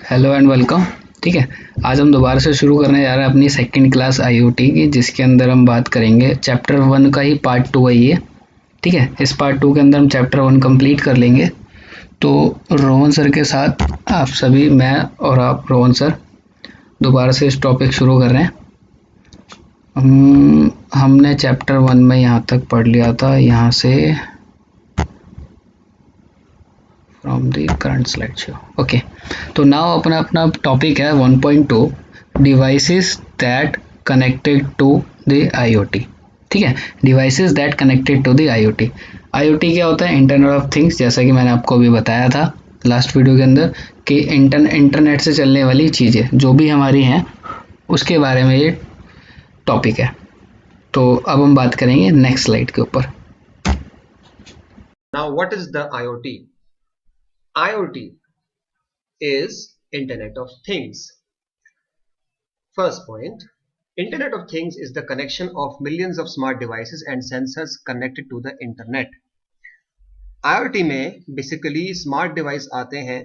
Hello and welcome. ठीक है, आज हम दोबारा से शुरू करने जा रहे हैं अपनी सेकंड क्लास आईओटी की, जिसके अंदर हम बात करेंगे चैप्टर 1 का ही पार्ट 2 है ये। ठीक है, इस पार्ट 2 के अंदर हम चैप्टर 1 कंप्लीट कर लेंगे। तो रोहन सर के साथ आप सभी, मैं और आप रोहन सर, दोबारा से इस टॉपिक शुरू कर रहे हैं। हमने चैप्टर 1 में यहाँ तक पढ़ लिया था, यहाँ से from the current slide show. Okay, तो नाउ अपना अपना टॉपिक है 1.2 devices that connected to the IoT. ठीक है, devices that connected to the IoT. IoT क्या होता है? Internet of things. जैसा कि मैंने आपको अभी बताया था लास्ट वीडियो के अंदर कि इंटरनेट से चलने वाली चीज़ें जो भी हमारी हैं उसके बारे में ये टॉपिक है। तो अब हम बात करेंगे नेक्स्ट स्लाइड के ऊपर। Now, what is the IoT? IoT is Internet of Things. First point, Internet of Things is the connection of millions of smart devices and sensors connected to the Internet. IoT में basically smart device आते हैं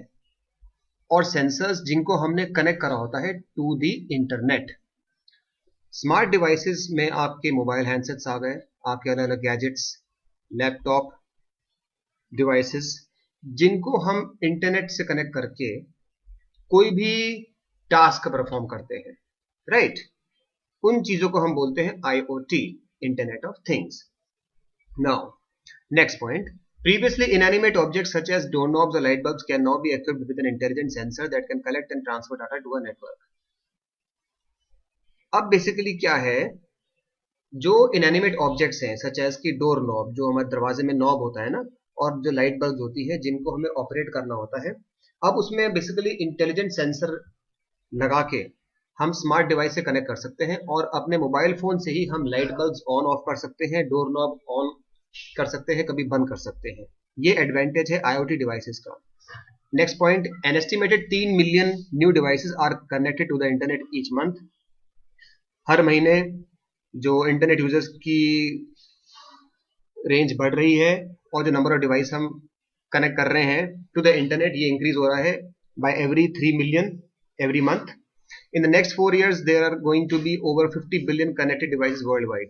और sensors जिनको हमने connect करा होता है to the Internet. Smart devices में आपके मोबाइल हैंडसेट्स आ गए, आपके अलग अलग गैजेट्स, लैपटॉप डिवाइसेस, जिनको हम इंटरनेट से कनेक्ट करके कोई भी टास्क परफॉर्म करते हैं, राइट? उन चीजों को हम बोलते हैं IoT, internet of things. Now next point, previously inanimate objects such as doorknobs or light bulbs can now be equipped with an intelligent sensor that can collect and transfer data to a network. अब basically क्या है, जो inanimate objects हैं such as की door knob, जो हमारे दरवाजे में नॉब होता है ना, और जो लाइट बल्ब होती है जिनको हमें ऑपरेट करना होता है, अब उसमें बेसिकली इंटेलिजेंट सेंसर लगा के हम स्मार्ट डिवाइस से कनेक्ट कर सकते हैं और अपने मोबाइल फोन से ही हम लाइट बल्ब ऑन ऑफ कर सकते हैं, डोर नॉब ऑन कर सकते हैं, कभी बंद कर सकते हैं। ये एडवांटेज है आईओटी डिवाइसेस का। Next point, an estimated 3 million new devices are connected to the internet each month. हर महीने जो इंटरनेट यूजर्स की रेंज बढ़ रही है और जो नंबर ऑफ डिवाइस हम कनेक्ट कर रहे हैं टू द इंटरनेट, ये इंक्रीज हो रहा है by every 3 million every month. In the next 4 years there are going to be over 50 billion connected devices world wide.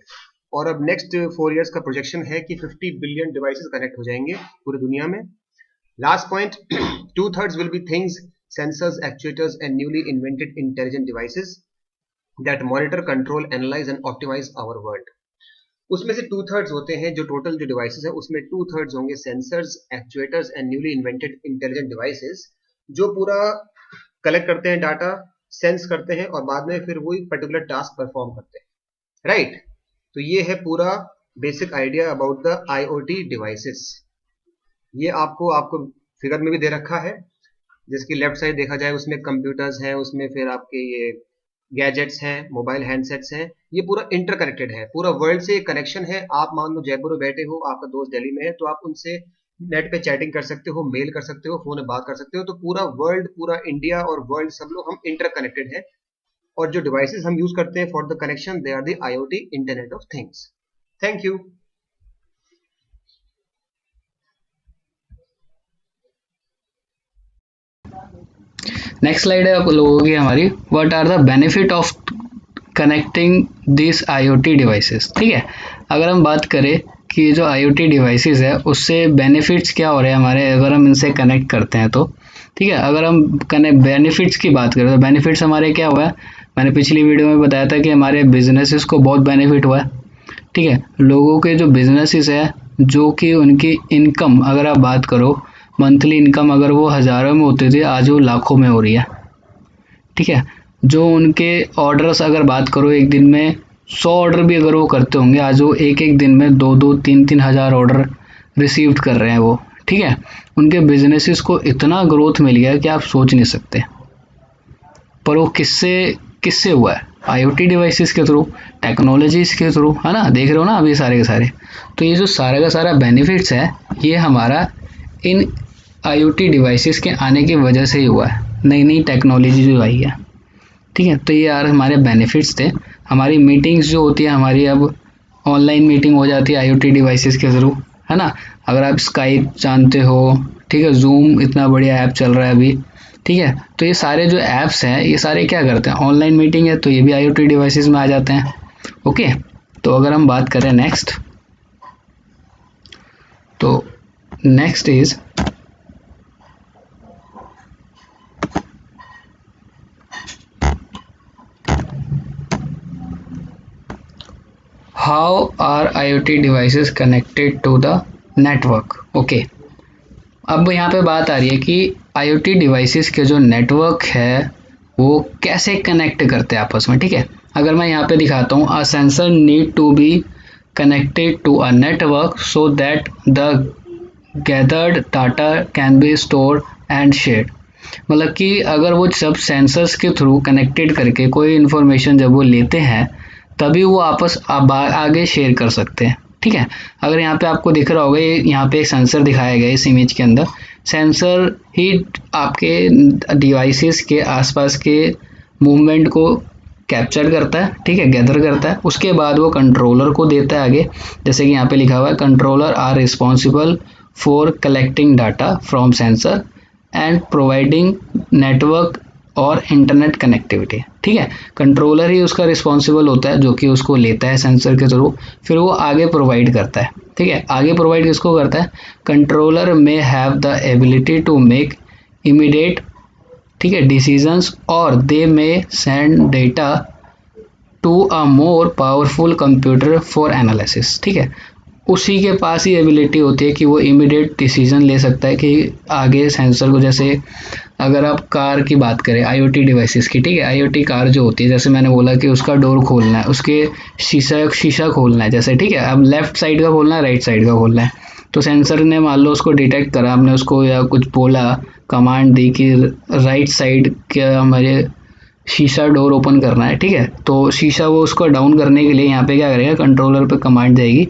और अब नेक्स्ट 4 years का प्रोजेक्शन है कि 50 बिलियन डिवाइसेस कनेक्ट हो जाएंगे पूरी दुनिया में। Last point, 2/3 will be things, sensors, actuators and newly invented intelligent devices that monitor, control, analyze and optimize our world. उसमें से 2/3 होते हैं, जो टोटल जो डिवाइसेस है उसमें 2/3 होंगे sensors, actuators and newly invented intelligent devices, जो पूरा कलेक्ट करते हैं डाटा, सेंस करते हैं और बाद में फिर वही पर्टिकुलर टास्क परफॉर्म करते हैं, राइट? तो ये है पूरा basic idea about the IoT devices. ये आपको फिगर में भी दे रखा है, जिसकी लेफ्ट साइड देखा जाए उसमें कंप्यूटर्स हैं, उसमें फिर आपके ये गैजेट्स हैं, मोबाइल हैंडसेट्स हैं, ये पूरा इंटरकनेक्टेड है, पूरा वर्ल्ड से कनेक्शन है। आप मान लो जयपुर में बैठे हो, आपका दोस्त दिल्ली में है, तो आप उनसे नेट पे चैटिंग कर सकते हो, मेल कर सकते हो, फोन में बात कर सकते हो। तो पूरा वर्ल्ड, पूरा इंडिया और वर्ल्ड, सब लोग हम इंटरकनेक्टेड है। और जो डिवाइसेस हम यूज करते हैं for the connection, they are the IoT, internet of things. Thank you. Next slide है आप लोगों की हमारी, what are the benefit of connecting this IoT devices. ठीक है, अगर हम बात करें कि जो आईओटी डिवाइसेस है उससे बेनिफिट्स क्या हो रहे हैं हमारे, अगर हम इनसे कनेक्ट करते हैं तो। ठीक है, अगर हम बेनिफिट्स की बात करें तो बेनिफिट्स हमारे क्या हुआ है, मैंने पिछली वीडियो में बताया था कि हमारे बिजनेसेस को बहुत बेनिफिट हुआ है। ठीक है, लोगों के जो बिजनेसेस है, जो कि उनकी इनकम अगर आप बात करो, मंथली इनकम अगर वो हज़ारों में होती थी, आज वो लाखों में हो रही है। ठीक है, जो उनके ऑर्डर्स अगर बात करो, एक दिन में 100 ऑर्डर भी अगर वो करते होंगे, आज वो एक एक दिन में 2-2, 3-3 हज़ार ऑर्डर रिसीव कर रहे हैं वो। ठीक है, उनके बिजनेसेस को इतना ग्रोथ मिल गया कि आप सोच नहीं सकते। पर वो किससे हुआ है? आईओटी डिवाइसेस के थ्रू, टेक्नोलॉजीज के थ्रू, है ना? देख रहे हो ना अभी सारे के सारे। तो ये जो सारा का सारा बेनिफिट्स है, ये हमारा इन आईओटी डिवाइसेस के आने की वजह से ही हुआ है, नई नई टेक्नोलॉजी जो आई है। ठीक है, तो ये यार हमारे बेनिफिट्स थे। हमारी मीटिंग्स जो होती है हमारी, अब ऑनलाइन मीटिंग हो जाती है आईओटी डिवाइसेस के थ्रू, है ना? अगर आप स्काइप जानते हो, ठीक है, जूम इतना बढ़िया ऐप चल रहा है अभी, ठीक है। तो ये सारे जो ऐप्स हैं ये सारे क्या करते हैं, ऑनलाइन मीटिंग है तो ये भी IoT डिवाइसेस में आ जाते हैं। ओके, तो अगर हम बात करें नेक्स्ट, तो next is how are IoT devices connected to the network. Okay, अब यहाँ पे बात आ रही है कि IoT डिवाइसेस के जो नेटवर्क है वो कैसे कनेक्ट करते हैं आपस में। ठीक है, अगर मैं यहाँ पे दिखाता हूँ, a sensor need to be connected to a network so that the gathered data can be store and shared. मतलब कि अगर वो सब सेंसर्स के थ्रू कनेक्टेड करके कोई इन्फॉर्मेशन जब वो लेते हैं तभी वो आपस आगे शेयर कर सकते हैं। ठीक है, अगर यहाँ पे आपको दिख रहा होगा, ये यहाँ पे एक सेंसर दिखाया गया है इस इमेज के अंदर। सेंसर ही आपके डिवाइसेस के आसपास के मूवमेंट को कैप्चर करता है, ठीक है, गैदर करता है, उसके बाद वो कंट्रोलर को देता है आगे। जैसे कि यहाँ पे लिखा हुआ है, controller are responsible for collecting data from sensor and providing network और इंटरनेट कनेक्टिविटी। ठीक है, कंट्रोलर ही उसका रिस्पॉन्सिबल होता है जो कि उसको लेता है सेंसर के थ्रू, फिर वो आगे प्रोवाइड करता है। ठीक है, आगे प्रोवाइड किसको करता है, controller may have the ability to make immediate, ठीक है, डिसीजंस और they may send data to a more powerful computer for analysis. ठीक है, उसी के पास ही एबिलिटी होती है कि वो इमीडिएट डिसीजन ले सकता है कि आगे सेंसर को, जैसे अगर आप कार की बात करें IoT डिवाइसेस की, ठीक है, IoT कार जो होती है, जैसे मैंने बोला कि उसका डोर खोलना है, उसके शीशा खोलना है, जैसे, ठीक है, अब लेफ्ट साइड का खोलना है, राइट साइड का खोलना है, तो सेंसर ने मान लो उसको डिटेक्ट करा, हमने उसको या कुछ बोला, कमांड दी कि राइट साइड के हमारे शीशा डोर ओपन करना है। ठीक है, तो शीशा वो उसको डाउन करने के लिए यहाँ पे क्या करेगा, कंट्रोलर पे कमांड जाएगी,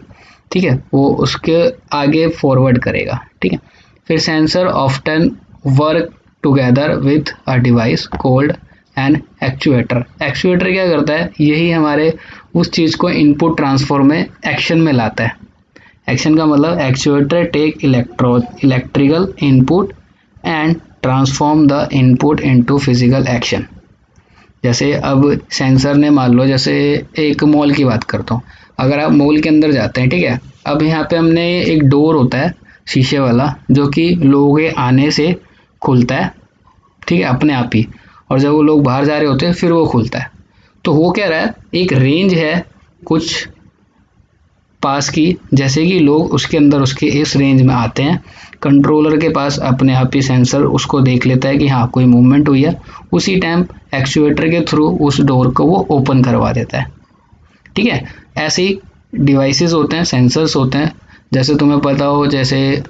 ठीक है, वो उसके आगे फॉरवर्ड करेगा। ठीक है, फिर sensor often work together with a device called an actuator. Actuator क्या करता है, यही हमारे उस चीज़ को इनपुट ट्रांसफर में एक्शन में लाता है। एक्शन का मतलब actuator take electrical input and transform the input into physical action. जैसे अब सेंसर ने मान लो, जैसे एक मॉल की बात करता हूँ, अगर आप मॉल के अंदर जाते हैं, ठीक है, अब यहाँ पे हमने एक डोर होता है शीशे वाला जो कि लोगों के आने से खुलता है, ठीक है, अपने आप ही, और जब वो लोग बाहर जा रहे होते हैं फिर वो खुलता है। तो हो क्या रहा है, एक रेंज है कुछ पास की, जैसे कि लोग उसके अंदर उसके इस रेंज में आते हैं, कंट्रोलर के पास अपने आप ही सेंसर उसको देख लेता है कि हाँ कोई मूवमेंट हुई है, उसी टाइम एक्चुएटर के थ्रू उस डोर को वो ओपन करवा देता है। ठीक है, ऐसे ही डिवाइसेस होते हैं, सेंसर्स होते हैं, जैसे तुम्हें पता हो, जैसे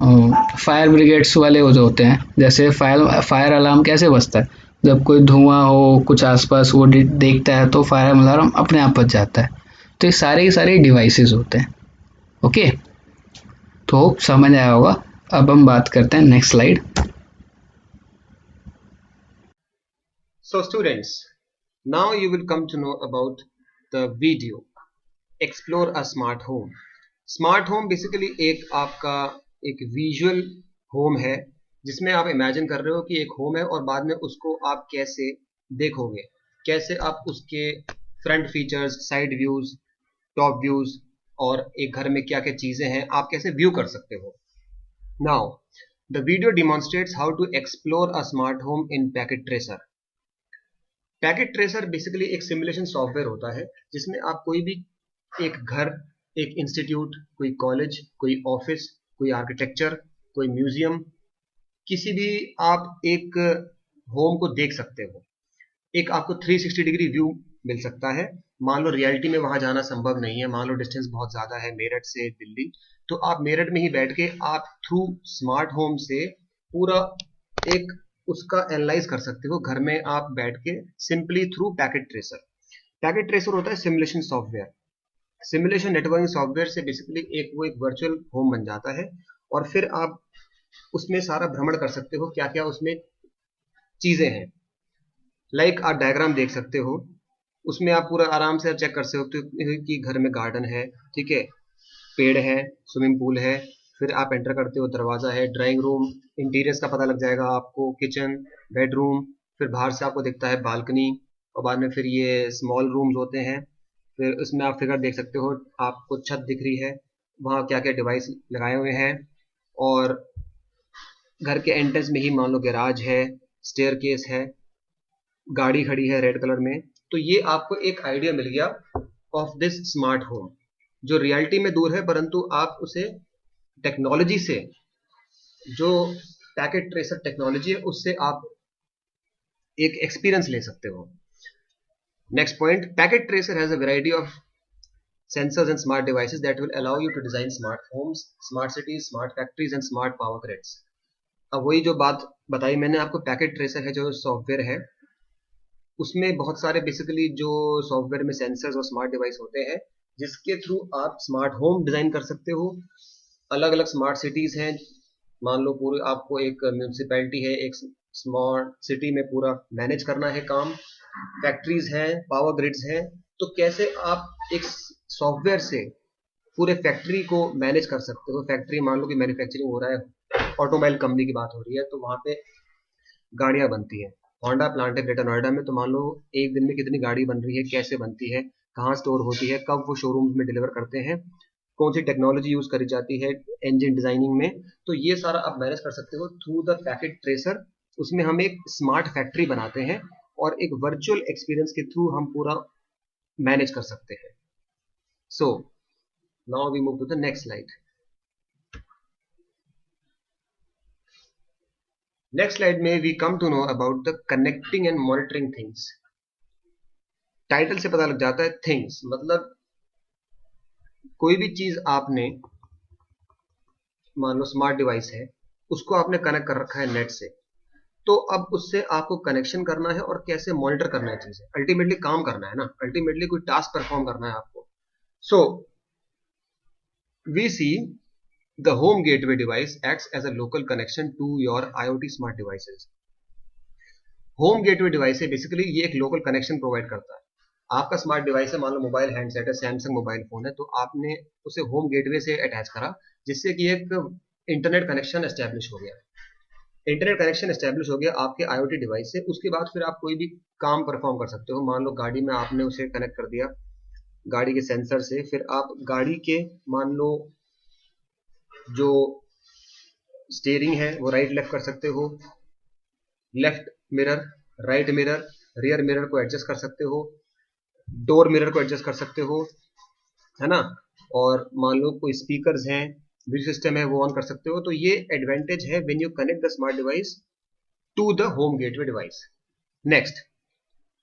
फायर ब्रिगेड्स वाले हो जो होते हैं, जैसे फायर अलार्म कैसे बजता है, जब कोई धुआं हो कुछ आसपास वो देखता है तो फायर अलार्म अपने आप बज जाता है। तो ये सारे के सारे डिवाइसेस होते हैं। ओके, तो समझ आया होगा। अब हम बात करते हैं next slide. So students, now you will come to know about the video Explore a Smart Home. Smart home basically एक आपका एक विजुअल होम है जिसमें आप इमेजिन कर रहे हो कि एक होम है और बाद में उसको आप कैसे देखोगे, कैसे आप उसके front features, side views, top views और एक घर में क्या क्या चीजें हैं आप कैसे व्यू कर सकते हो। Now the video demonstrates how to explore a smart home in packet tracer. Packet tracer basically एक सिमुलेशन सॉफ्टवेयर होता है जिसमें आप कोई भी एक घर, एक इंस्टीट्यूट, कोई कॉलेज, कोई ऑफिस, कोई आर्किटेक्चर, कोई म्यूजियम, किसी भी आप एक होम को देख सकते हो। एक आपको 360 डिग्री व्यू मिल सकता है। मान लो रियलिटी में वहां जाना संभव नहीं है, मान लो डिस्टेंस बहुत ज्यादा है मेरठ से दिल्ली, तो आप मेरठ में ही बैठ के आप थ्रू स्मार्ट होम से पूरा एक उसका एनालाइज कर सकते हो घर में आप बैठ के, simply through packet tracer. Packet tracer होता है simulation software. Simulation networking software से बेसिकली वो एक वर्चुअल होम बन जाता है और फिर आप उसमें सारा भ्रमण कर सकते हो, क्या क्या उसमें चीजें हैं। लाइक आप डायग्राम देख सकते हो, उसमें आप पूरा आराम से चेक कर सकते हो कि घर में गार्डन है, ठीक है, पेड़ है, स्विमिंग पूल है, फिर आप एंटर करते हो, दरवाज़ा है, ड्राइंग रूम, इंटीरियर्स का पता लग जाएगा आपको, किचन, बेडरूम, फिर बाहर से आपको दिखता है बालकनी, और बाद में फिर ये स्मॉल रूम्स होते हैं। फिर उसमें आप फिगर देख सकते हो, आपको छत दिख रही है, वहाँ क्या क्या डिवाइस लगाए हुए हैं। और घर के एंट्रेंस में ही मान लो गैराज है, स्टेयर केस है, गाड़ी खड़ी है रेड कलर में। तो ये आपको एक आइडिया मिल गया ऑफ दिस स्मार्ट होम, जो रियलिटी में दूर है, परंतु आप उसे टेक्नोलॉजी से, जो पैकेट ट्रेसर टेक्नोलॉजी है, उससे आप एक एक्सपीरियंस ले सकते हो। Next point, packet tracer has a variety of sensors and smart devices that will allow you to design smart homes, smart cities, smart factories and smart power grids. अब वही जो बात बताई मैंने आपको, पैकेट ट्रेसर है जो सॉफ्टवेयर है, उसमें बहुत सारे बेसिकली जो सॉफ्टवेयर में सेंसर्स और स्मार्ट डिवाइस होते हैं, जिसके थ्रू आप स्मार्ट होम डिजाइन कर सकते हो। अलग अलग स्मार्ट सिटीज हैं, मान लो पूरी आपको एक म्यूनिसिपैलिटी है, एक स्मार्ट सिटी में पूरा मैनेज करना है काम, फैक्ट्रीज हैं, पावर ग्रिड्स हैं। तो कैसे आप एक सॉफ्टवेयर से पूरे फैक्ट्री को मैनेज कर सकते हो। फैक्ट्री मान लो कि मैन्युफैक्चरिंग हो रहा है, ऑटोमोबाइल कंपनी की बात हो रही है, तो वहां पे गाड़ियां बनती है, होंडा प्लांट है ग्रेटर नोएडा में, तो मान लो एक दिन में कितनी गाड़ी बन रही है, कैसे बनती है, कहाँ स्टोर होती है, कब वो शोरूम्स में डिलीवर करते हैं, कौन सी टेक्नोलॉजी यूज करी जाती है इंजन डिजाइनिंग में। तो ये सारा आप मैनेज कर सकते हो थ्रू द पैकेट ट्रेसर। उसमें हम एक स्मार्ट फैक्ट्री बनाते हैं और एक वर्चुअल एक्सपीरियंस के थ्रू हम पूरा मैनेज कर सकते हैं। So now we move to the next slide. Next slide में we come to know about the connecting and monitoring things. Title से पता लग जाता है थिंग्स मतलब कोई भी चीज आपने, मान लो स्मार्ट डिवाइस है, उसको आपने कनेक्ट कर रखा है नेट से, तो अब उससे आपको कनेक्शन करना है और कैसे मॉनिटर करना है चीजें, अल्टीमेटली काम करना है ना, अल्टीमेटली कोई टास्क परफॉर्म करना है आपको। So we see the home gateway device acts as a local connection to your IoT smart devices. Home gateway device है बेसिकली, ये एक लोकल कनेक्शन प्रोवाइड करता है। आपका स्मार्ट डिवाइस है, मान लो मोबाइल हैंडसेट है, सैमसंग मोबाइल फोन है, तो आपने उसे होम गेटवे से अटैच करा, जिससे कि एक इंटरनेट कनेक्शन एस्टेब्लिश हो गया। इंटरनेट कनेक्शन एस्टेब्लिश हो गया आपके IoT डिवाइस से, उसके बाद फिर आप कोई भी काम परफॉर्म कर सकते हो। मान लो गाड़ी में आपने उसे कनेक्ट कर दिया गाड़ी के सेंसर से, फिर आप गाड़ी के मान लो जो स्टीयरिंग है वो राइट लेफ्ट कर सकते हो, left mirror, right mirror, rear mirror को एडजस्ट कर सकते हो, डोर मिरर को एडजस्ट कर सकते हो, है ना। और मान लो कोई स्पीकर्स हैं, म्यूजिक सिस्टम है, वो ऑन कर सकते हो। तो ये एडवांटेज है when you connect the smart device to the home gateway device. Next,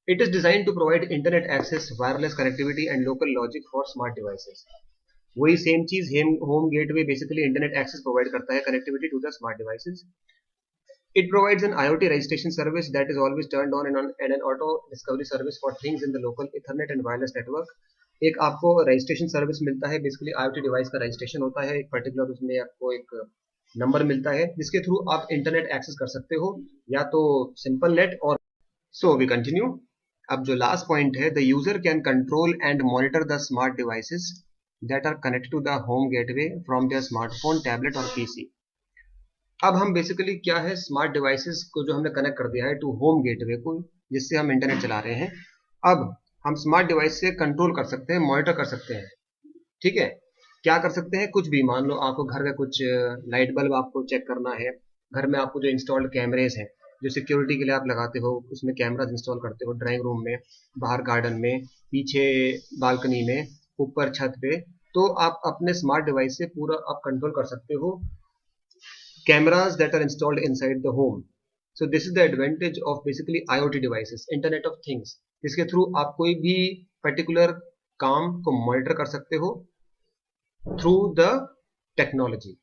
it is design to provide internet access, wireless connectivity and local logic for smart devices. वही same चीज, home gateway basically internet access provide करता है, connectivity to the smart devices. It provides an IoT registration service that is always turned on and an auto discovery service for things in the local Ethernet and wireless network. एक आपको registration service मिलता है, basically IoT device का registration होता है एक particular, उसमें आपको एक नंबर मिलता है जिसके थ्रू आप इंटरनेट एक्सेस कर सकते हो, या तो सिंपल नेट और। So we continue. अब जो लास्ट पॉइंट है, the user can control and monitor the smart devices that are connected to the home gateway from there smartphone, tablet और PC। अब हम बेसिकली क्या है, स्मार्ट डिवाइसेस को जो हमने कनेक्ट कर दिया है टू होम गेटवे को, जिससे हम इंटरनेट चला रहे हैं, अब हम स्मार्ट डिवाइस से कंट्रोल कर सकते हैं, मॉनिटर कर सकते हैं। ठीक है, क्या कर सकते हैं, कुछ भी। मान लो आपको घर का कुछ लाइट बल्ब आपको चेक करना है, घर में आपको जो इंस्टॉल्ड कैमरेज हैं, जो सिक्योरिटी के लिए आप लगाते हो, उसमें कैमराज इंस्टॉल करते हो, ड्राइंग रूम में, बाहर गार्डन में, पीछे बालकनी में, ऊपर छत पे, तो आप अपने स्मार्ट डिवाइस से पूरा आप कंट्रोल कर सकते हो cameras that are installed inside the home. So this is the advantage of basically IoT devices, Internet of Things, जिसके थ्रू आप कोई भी पर्टिकुलर काम को मॉनिटर कर सकते हो through the technology,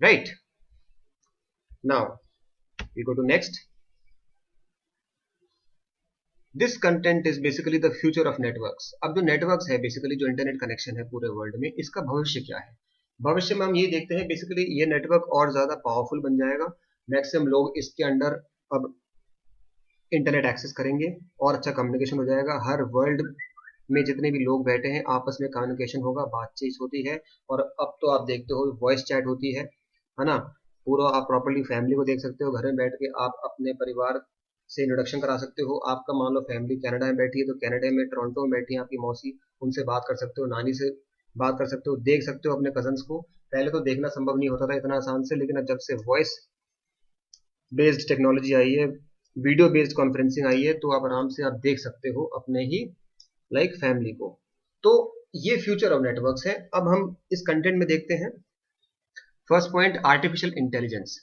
right. Now we go to next. This content is basically the future of networks. अब जो नेटवर्क्स है बेसिकली, जो इंटरनेट कनेक्शन है पूरे वर्ल्ड में, इसका भविष्य क्या है। भविष्य में हम ये देखते हैं बेसिकली ये नेटवर्क और ज्यादा पावरफुल बन जाएगा, मैक्सिमम लोग इसके अंडर अब इंटरनेट एक्सेस करेंगे और अच्छा कम्युनिकेशन हो जाएगा। हर वर्ल्ड में जितने भी लोग बैठे हैं आपस में कम्युनिकेशन होगा, बातचीत होती है। और अब तो आप देखते हो वॉइस चैट होती है ना। पूरा आप प्रॉपर्ली फैमिली को देख सकते हो, घर में बैठ के आप अपने परिवार से इंट्रोडक्शन करा सकते हो। आपका मान लो फैमिली कनाडा में बैठी है तो कनाडा में टोरंटो में बैठी है आपकी मौसी, उनसे बात कर सकते हो, नानी से बात कर सकते हो, देख सकते हो अपने कजन्स को। पहले तो देखना संभव नहीं होता था इतना आसान से, लेकिन अब जब से वॉइस बेस्ड टेक्नोलॉजी आई है, वीडियो बेस्ड कॉन्फ्रेंसिंग आई है, तो आप आराम से आप देख सकते हो अपने ही फैमिली को। तो ये फ्यूचर ऑफ नेटवर्क्स है। अब हम इस कंटेंट में देखते हैं first point, artificial intelligence.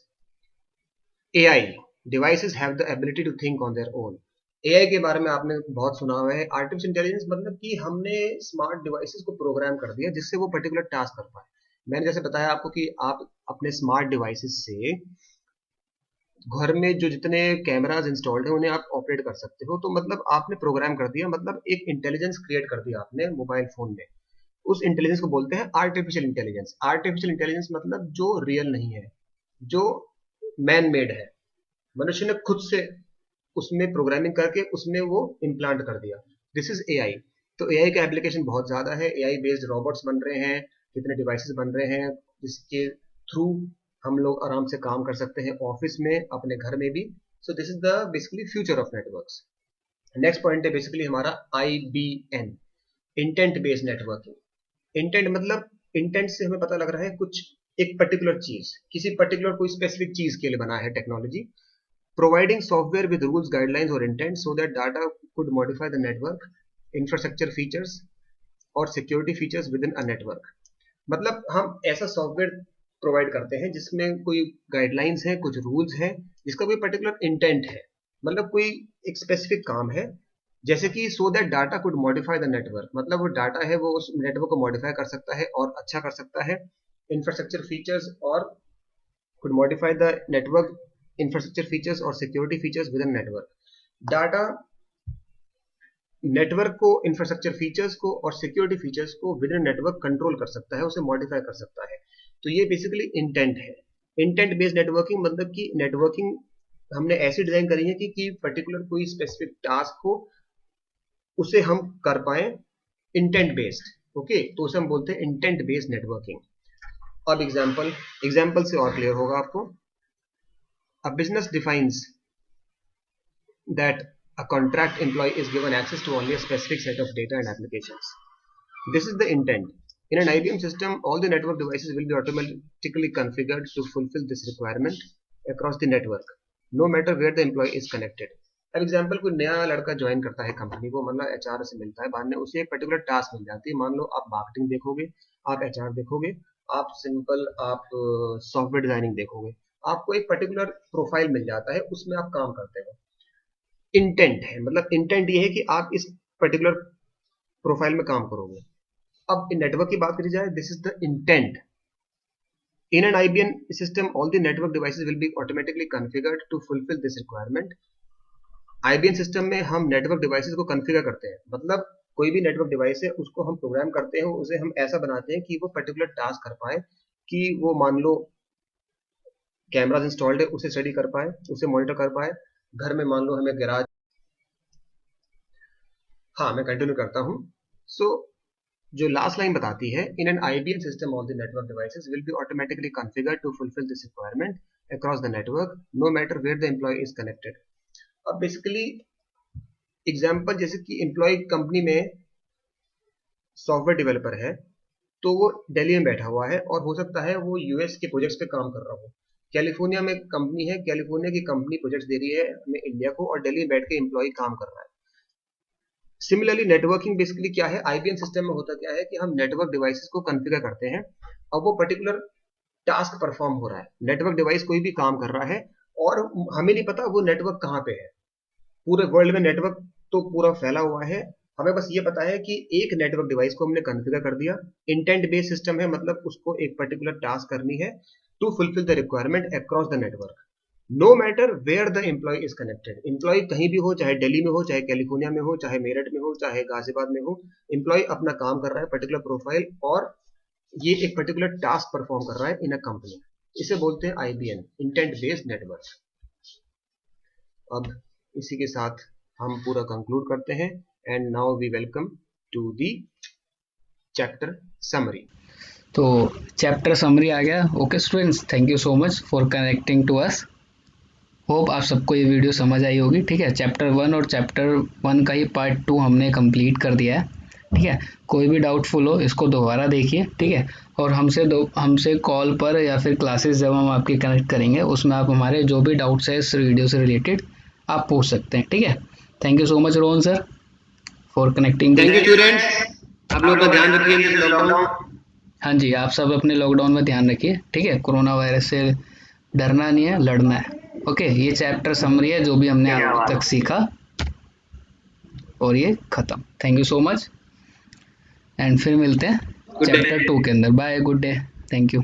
AI devices have the ability to think on their own. AI के बारे में आपने बहुत सुना हुआ है। आर्टिफिशियल इंटेलिजेंस मतलब कि हमने स्मार्ट डिवाइसेस को प्रोग्राम कर दिया जिससे वो पर्टिकुलर टास्क कर पाए। मैंने जैसे बताया आपको कि आप अपने स्मार्ट डिवाइसेस से घर में जो जितने कैमराज इंस्टॉल्ड है उन्हें आप ऑपरेट कर सकते हो। तो मतलब आपने प्रोग्राम कर दिया, मतलब एक इंटेलिजेंस क्रिएट कर दिया आपने मोबाइल फोन में। उस इंटेलिजेंस को बोलते हैं आर्टिफिशियल इंटेलिजेंस। आर्टिफिशियल इंटेलिजेंस मतलब जो रियल नहीं है, जो मैन मेड है, मनुष्य ने खुद से उसमें प्रोग्रामिंग करके उसमें वो इम्प्लांट कर दिया। This is AI. तो एआई का एप्लीकेशन बहुत ज्यादा है। एआई बेस्ड रोबोट्स बन रहे हैं, कितने डिवाइसेस बन रहे हैं जिसके थ्रू हम लोग आराम से काम कर सकते हैं, ऑफिस में, अपने घर में भी। So this is the basically future of networks. Next point है बेसिकली हमारा IBN, intent based networking. Intent मतलब इंटेंट से हमें पता लग रहा है कुछ एक पर्टिकुलर चीज, किसी पर्टिकुलर कोई स्पेसिफिक चीज के लिए बना है technology. Providing software with rules, guidelines or intent so that data could modify the network, infrastructure features और security features within a network। मतलब हम ऐसा सॉफ्टवेयर प्रोवाइड करते हैं जिसमें कोई गाइडलाइंस है, कुछ रूल्स हैं, जिसका कोई पर्टिकुलर इंटेंट है, मतलब कोई एक स्पेसिफिक काम है। जैसे कि so that data could modify the network, मतलब वो डाटा है वो उस नेटवर्क को मॉडिफाई कर सकता है और अच्छा कर सकता है। इंफ्रास्ट्रक्चर फीचर्स और could modify the network infrastructure features और security features within network। Data network को, इंफ्रास्ट्रक्चर फीचर्स को और सिक्योरिटी फीचर्स को विद इन नेटवर्क कंट्रोल कर सकता है, उसे मॉडिफाई कर सकता है। तो ये बेसिकली इंटेंट है। इंटेंट बेस्ड नेटवर्किंग मतलब कि नेटवर्किंग हमने ऐसी डिजाइन करी है कि पर्टिकुलर कोई स्पेसिफिक टास्क हो उसे हम कर पाए इंटेंट बेस्ड। ओके, तो उसे हम बोलते हैं इंटेंट बेस्ड नेटवर्किंग। अब एग्जाम्पल से और क्लियर होगा आपको। A business defines that a contract employee is given access to only a specific set of data and applications. This is the intent. In an IBM system, all the network devices will be automatically configured to fulfill this requirement across the network, no matter where the employee is connected. अब example, कोई नया लड़का join करता है company को, मतलब HR से मिलता है, बाद में उसे एक पर्टिकुलर टास्क मिल जाती है। मान लो आप मार्केटिंग देखोगे, आप HR देखोगे, आप सिंपल आप सॉफ्टवेयर डिजाइनिंग देखोगे, आपको एक पर्टिकुलर प्रोफाइल मिल जाता है, उसमें आप काम करते हो। इंटेंट है, मतलब इंटेंट ये है कि आप इस पर्टिकुलर प्रोफाइल में काम करोगे। अब नेटवर्क की बात करी जाए, this is the intent. In an IBM system, all the network devices will be automatically configured to fulfill this requirement. IBM system में हम नेटवर्क डिवाइसेस को कॉन्फ़िगर करते हैं, मतलब कोई भी नेटवर्क डिवाइस है उसको हम प्रोग्राम करते हैं, उसे हम ऐसा बनाते हैं कि वो पर्टिकुलर टास्क कर पाए, कि वो मान लो कैमराज इंस्टॉल्ड है उसे स्टडी कर पाए, उसे मॉनिटर कर पाए। घर में मान लो हमें गैराज, हाँ मैं कंटिन्यू करता हूँ। सो जो लास्ट लाइन बताती है, in an IBM system all the network devices will be automatically configured to fulfill this requirement across the network, no matter where the employ is connected. अब बेसिकली एग्जांपल, जैसे कि employ company में software developer है, तो वो दिल्ली में बैठा हुआ है और हो सकता है वो US के प्रोजेक्ट्स पे काम कर रहा हो। कैलिफोर्निया में कंपनी है, कैलिफोर्निया की कंपनी प्रोजेक्ट्स दे रही है हमें इंडिया को, और दिल्ली में बैठ के एम्प्लॉय काम कर रहा है। सिमिलरली नेटवर्किंग बेसिकली क्या है, IBM सिस्टम में होता क्या है कि हम नेटवर्क डिवाइसेस को कॉन्फ़िगर करते हैं, अब वो पर्टिकुलर टास्क परफॉर्म हो रहा है, नेटवर्क डिवाइस कोई भी काम कर रहा है और हमें नहीं पता वो नेटवर्क कहाँ पे है। पूरे वर्ल्ड में नेटवर्क तो पूरा फैला हुआ है, हमें बस ये पता है कि एक नेटवर्क डिवाइस को हमने कॉन्फ़िगर कर दिया। इंटेंट बेस्ड सिस्टम है, मतलब उसको एक पर्टिकुलर टास्क करनी है to fulfill the requirement across the network, no matter where the employ is connected. Employ कहीं भी हो, चाहे दिल्ली में हो, चाहे कैलिफोर्निया में हो, चाहे मेरठ में हो, चाहे गाजियाबाद में हो, एम्प्लॉय अपना काम कर रहा है पर्टिकुलर प्रोफाइल, और ये एक पर्टिकुलर टास्क परफॉर्म कर रहा है इन अ कंपनी। इसे बोलते हैं IBN, इंटेंट बेस्ड नेटवर्क। अब इसी के साथ हम पूरा कंक्लूड करते हैं, and now we welcome to the chapter summary. तो चैप्टर समरी आ गया। Okay students, thank you so much for connecting to us. Hope आप सबको ये वीडियो समझ आई होगी। ठीक है, चैप्टर 1 और चैप्टर 1 का ही पार्ट 2 हमने कंप्लीट कर दिया है। ठीक है, कोई भी डाउटफुल हो इसको दोबारा देखिए। ठीक है, और हमसे कॉल पर या फिर क्लासेस जब हम आपकी कनेक्ट करेंगे उसमें आप हमारे जो भी डाउट्स है इस वीडियो से रिलेटेड आप पूछ सकते हैं। ठीक है, thank you so much Rohan sir for connecting. Thank you students, आप लोग का ध्यान रखिए इस लॉकडाउन। हाँ जी, आप सब अपने लॉकडाउन में ध्यान रखिए। ठीक है, कोरोना वायरस से डरना नहीं है, लड़ना है। ओके, ये चैप्टर समरी है जो भी हमने अब तक सीखा, और ये खत्म। Thank you so much, and फिर मिलते हैं चैप्टर 2 के अंदर। Bye, good day, thank you.